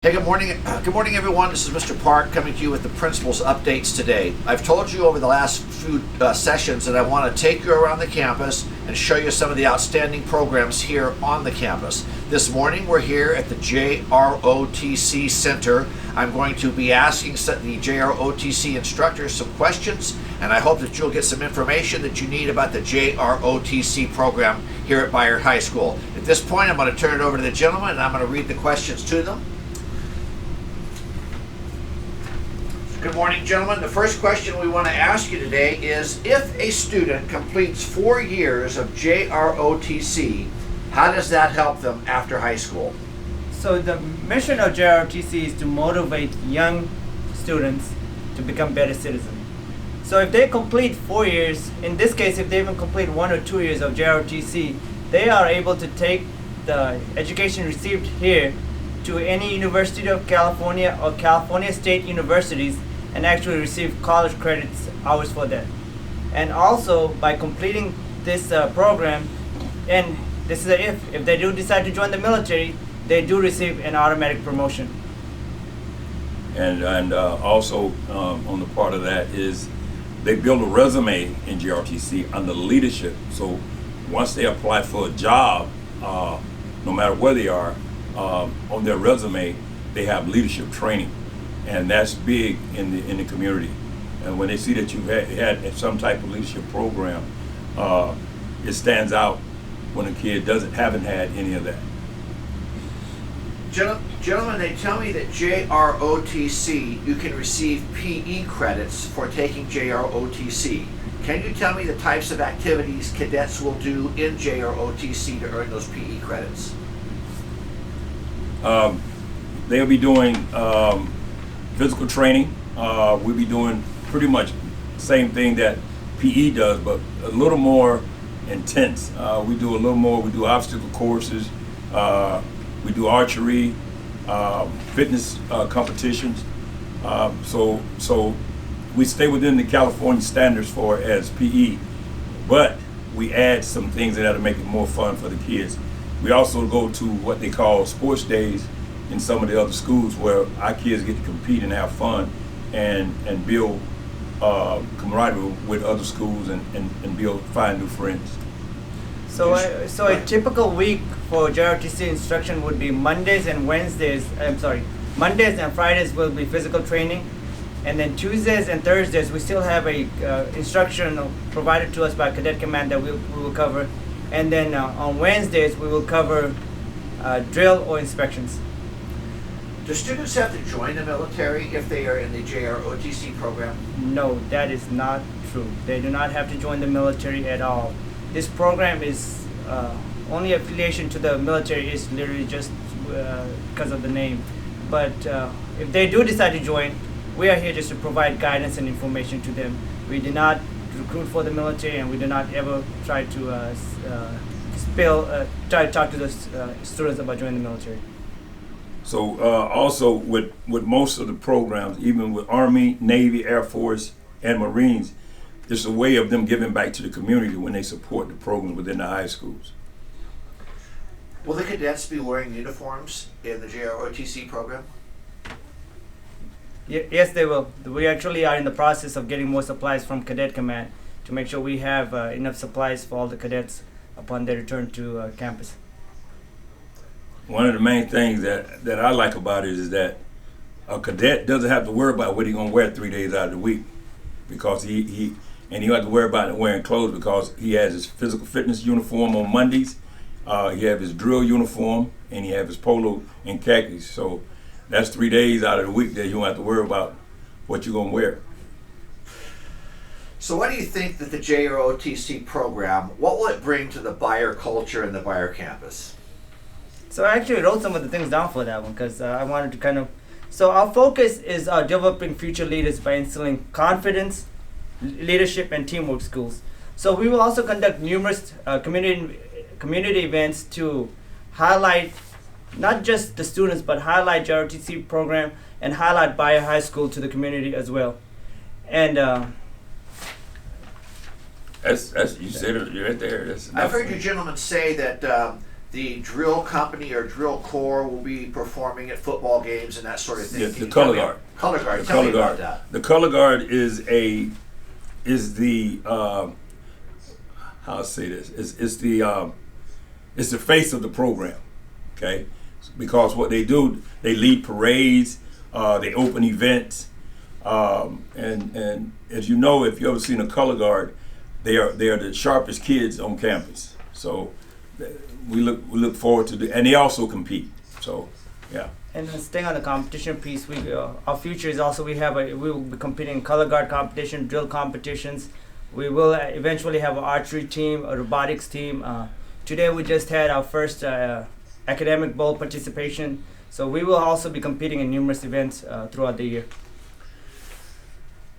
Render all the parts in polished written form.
Hey, good morning. Good morning, everyone. This is Mr. Park coming to you with the principal's updates today. I've told you over the last few sessions that I want to take you around the campus and show you some of the outstanding programs here on the campus. This morning, we're here at the JROTC Center. I'm going to be asking the JROTC instructors some questions, and I hope that you'll get some information that you need about the JROTC program here at Bayard High School. At this point, I'm going to turn it over to the gentleman, and I'm going to read the questions to them. Good morning, gentlemen. The first question we want to ask you today is, if a student completes 4 years of JROTC, how does that help them after high school? So the mission of JROTC is to motivate young students to become better citizens. So if they complete 4 years, in this case, if they even complete 1 or 2 years of JROTC, they are able to take the education received here to any University of California or California State Universities and actually receive college credits hours for that. And also by completing this program, and this is a if they do decide to join the military, they do receive an automatic promotion. And also on the part of that is they build a resume in JROTC under leadership. So once they apply for a job, no matter where they are, on their resume, they have leadership training. And that's big in the community. And when they see that you've had some type of leadership program, it stands out when a kid haven't had any of that. Gentlemen, they tell me that JROTC, you can receive PE credits for taking JROTC. Can you tell me the types of activities cadets will do in JROTC to earn those PE credits? They'll be doing physical training. We'll be doing pretty much the same thing that PE does, but a little more intense. We do a little more. We do obstacle courses. We do archery, fitness competitions. So we stay within the California standards for as PE, but we add some things that'll make it more fun for the kids. We also go to what they call sports days in some of the other schools where our kids get to compete and have fun and build camaraderie with other schools and find new friends. So a typical week for JROTC instruction would be Mondays and Fridays will be physical training, and then Tuesdays and Thursdays we still have a instruction provided to us by Cadet Command that we will cover, and then on Wednesdays we will cover drill or inspections. Do students have to join the military if they are in the JROTC program? No, that is not true. They do not have to join the military at all. This program is only affiliation to the military is literally just because of the name. But if they do decide to join, we are here just to provide guidance and information to them. We do not recruit for the military, and we do not ever try to try to talk to the students about joining the military. So also with most of the programs, even with Army, Navy, Air Force, and Marines, it's a way of them giving back to the community when they support the program within the high schools. Will the cadets be wearing uniforms in the JROTC program? Yes, they will. We actually are in the process of getting more supplies from Cadet Command to make sure we have enough supplies for all the cadets upon their return to campus. One of the main things that I like about it is that a cadet doesn't have to worry about what he's gonna wear 3 days out of the week, because he don't have to worry about wearing clothes because he has his physical fitness uniform on Mondays, he have his drill uniform, and he have his polo and khakis. So that's 3 days out of the week that you don't have to worry about what you're gonna wear. So what do you think that the JROTC program, what will it bring to the Bayard culture and the Bayard campus? So I actually wrote some of the things down for that one because I wanted to so our focus is developing future leaders by instilling confidence, leadership, and teamwork skills. So we will also conduct numerous community events to highlight not just the students, but highlight JROTC program and highlight Bayard High School to the community as well. And that's you said it right there. I've heard you gentlemen say that the drill company or drill corps will be performing at football games and that sort of thing. Yeah, Can the you tell color me- guard. Color guard. The Tell me color about guard. that. The color guard is the how I say this is the face of the program. Okay, because what they do, they lead parades, they open events, and as you know, if you ever seen a color guard, they are the sharpest kids on campus. So we look forward to and they also compete. So yeah. And then staying on the competition piece, our future is also we will be competing in color guard competition, drill competitions. We will eventually have an archery team, a robotics team. Today we just had our first academic bowl participation. So we will also be competing in numerous events throughout the year.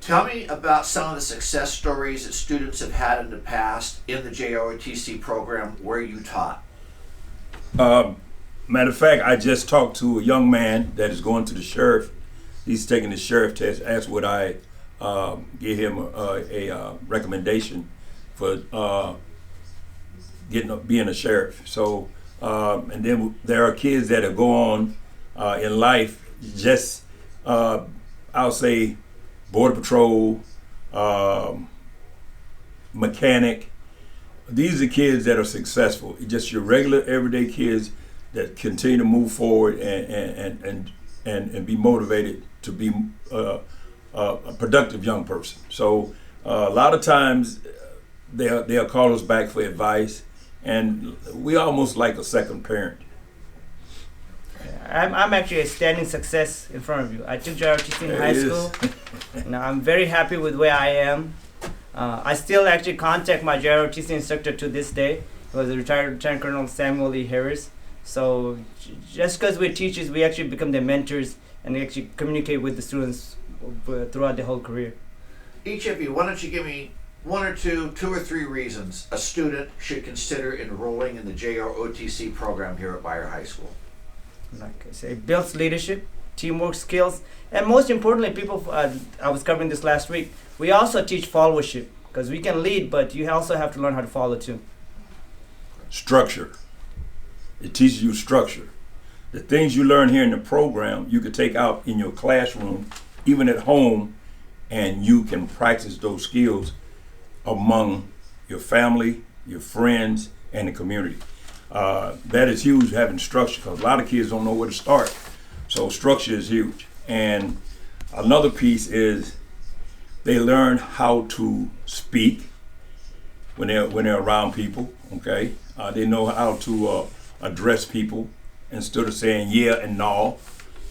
Tell me about some of the success stories that students have had in the past in the JROTC program where you taught. Matter of fact, I just talked to a young man that is going to the sheriff. He's taking the sheriff test. Asked would I give him a recommendation for being a sheriff. So, and then there are kids that go on in life. Just I'll say, border patrol, mechanic. These are kids that are successful. Just your regular everyday kids that continue to move forward and be motivated to be a productive young person. So a lot of times they'll call us back for advice, and we almost like a second parent. I'm actually a standing success in front of you. I took JROTC in high school. Now I'm very happy with where I am. I still actually contact my JROTC instructor to this day. He was a retired Lieutenant Colonel Samuel E. Harris. So just because we're teachers, we actually become their mentors and they actually communicate with the students throughout their whole career. Each of you, why don't you give me one or two or three reasons a student should consider enrolling in the JROTC program here at Beyer High School. Like I say, it builds leadership, teamwork skills, and most importantly, I was covering this last week, we also teach followership because we can lead, but you also have to learn how to follow too. Structure. It teaches you structure. The things you learn here in the program, you could take out in your classroom, even at home, and you can practice those skills among your family, your friends, and the community. That is huge, having structure, because a lot of kids don't know where to start. So structure is huge. And another piece is they learn how to speak when they're around people. Okay, they know how to address people instead of saying yeah and no.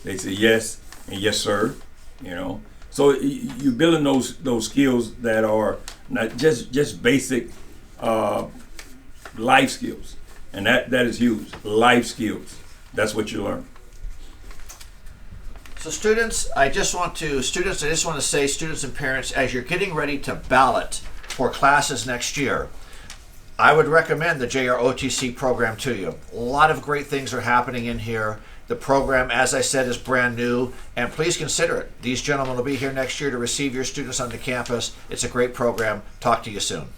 They say yes and yes sir. You know, so you're building those skills that are not just basic life skills, and that is huge. Life skills. That's what you learn. So students, I just want to say, students and parents, as you're getting ready to ballot for classes next year, I would recommend the JROTC program to you. A lot of great things are happening in here. The program, as I said, is brand new, and please consider it. These gentlemen will be here next year to receive your students on the campus. It's a great program. Talk to you soon.